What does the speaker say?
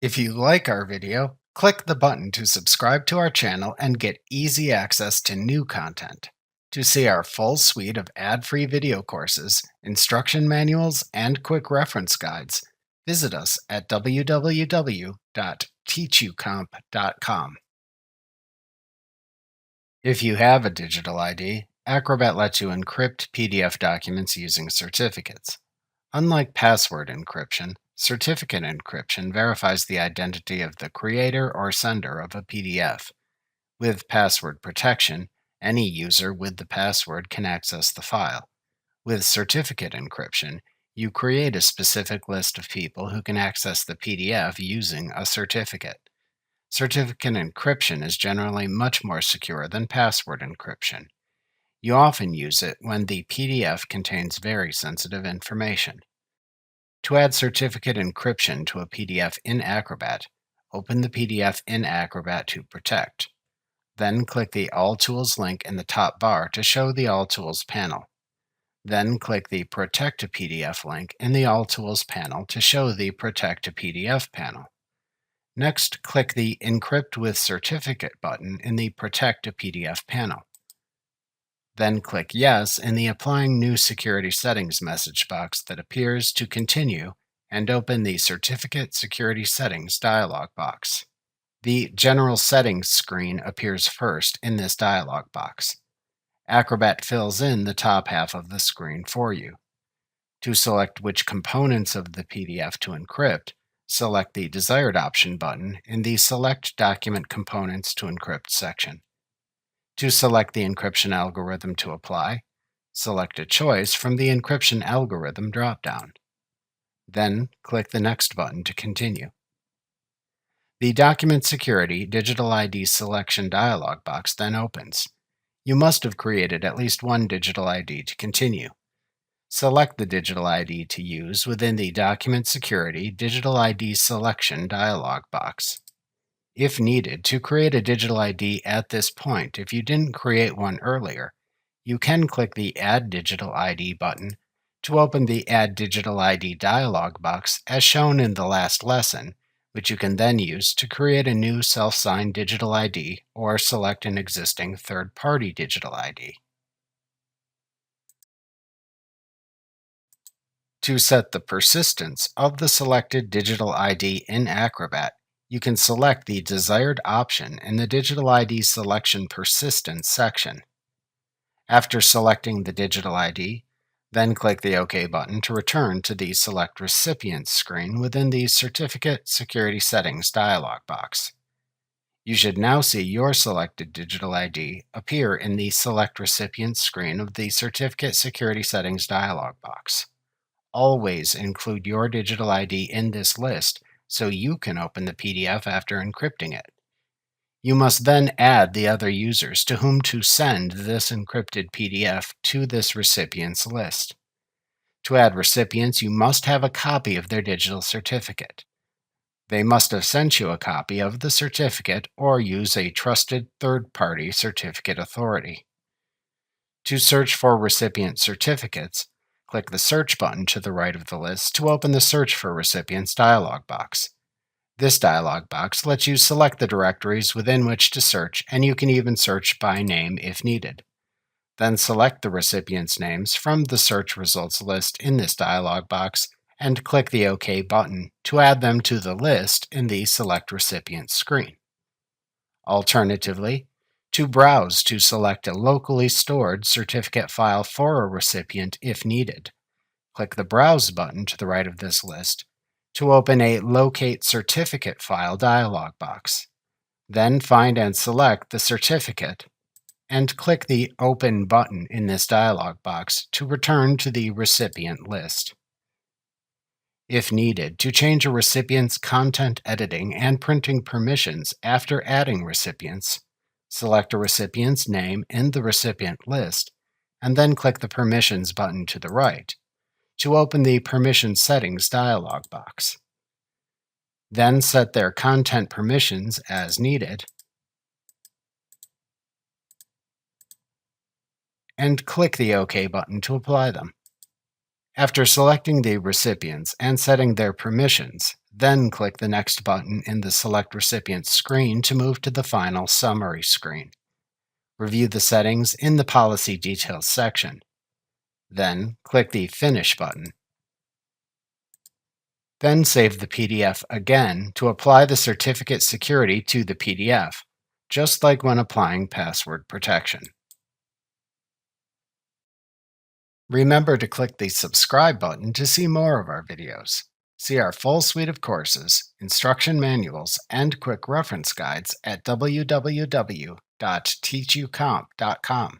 If you like our video, click the button to subscribe to our channel and get easy access to new content. To see our full suite of ad-free video courses, instruction manuals, and quick reference guides, visit us at www.teachucomp.com. If you have a digital ID, Acrobat lets you encrypt PDF documents using certificates. Unlike password encryption, certificate encryption verifies the identity of the creator or sender of a PDF. With password protection, any user with the password can access the file. With certificate encryption, you create a specific list of people who can access the PDF using a certificate. Certificate encryption is generally much more secure than password encryption. You often use it when the PDF contains very sensitive information. To add certificate encryption to a PDF in Acrobat, open the PDF in Acrobat to Protect. Then click the All Tools link in the top bar to show the All Tools panel. Then click the Protect a PDF link in the All Tools panel to show the Protect a PDF panel. Next, click the Encrypt with Certificate button in the Protect a PDF panel. Then click Yes in the Applying New Security Settings message box that appears to continue and open the Certificate Security Settings dialog box. The General Settings screen appears first in this dialog box. Acrobat fills in the top half of the screen for you. To select which components of the PDF to encrypt, select the desired option button in the Select Document Components to Encrypt section. To select the encryption algorithm to apply, select a choice from the Encryption Algorithm dropdown. Then click the Next button to continue. The Document Security Digital ID Selection dialog box then opens. You must have created at least one digital ID to continue. Select the digital ID to use within the Document Security Digital ID Selection dialog box. If needed, to create a digital ID at this point, if you didn't create one earlier, you can click the Add Digital ID button to open the Add Digital ID dialog box as shown in the last lesson, which you can then use to create a new self-signed digital ID or select an existing third-party digital ID. To set the persistence of the selected digital ID in Acrobat, you can select the desired option in the Digital ID Selection Persistence section. After selecting the digital ID, then click the OK button to return to the Select Recipients screen within the Certificate Security Settings dialog box. You should now see your selected digital ID appear in the Select Recipients screen of the Certificate Security Settings dialog box. Always include your digital ID in this list so you can open the PDF after encrypting it. You must then add the other users to whom to send this encrypted PDF to this recipients list. To add recipients, you must have a copy of their digital certificate. They must have sent you a copy of the certificate or use a trusted third-party certificate authority. To search for recipient certificates, click the Search button to the right of the list to open the Search for Recipients dialog box. This dialog box lets you select the directories within which to search, and you can even search by name if needed. Then select the recipients' names from the search results list in this dialog box and click the OK button to add them to the list in the Select Recipients screen. Alternatively, to browse to select a locally stored certificate file for a recipient if needed, click the Browse button to the right of this list to open a Locate Certificate File dialog box. Then find and select the certificate and click the Open button in this dialog box to return to the recipient list. If needed, to change a recipient's content editing and printing permissions after adding recipients, select a recipient's name in the recipient list and then click the Permissions button to the right to open the Permission Settings dialog box. Then set their content permissions as needed and click the OK button to apply them. After selecting the recipients and setting their permissions, Then click the Next button in the Select Recipient screen to move to the final Summary screen. Review the settings in the Policy Details section. Then click the Finish button. Then save the PDF again to apply the certificate security to the PDF, just like when applying password protection. Remember to click the subscribe button to see more of our videos. See our full suite of courses, instruction manuals, and quick reference guides at www.teachucomp.com.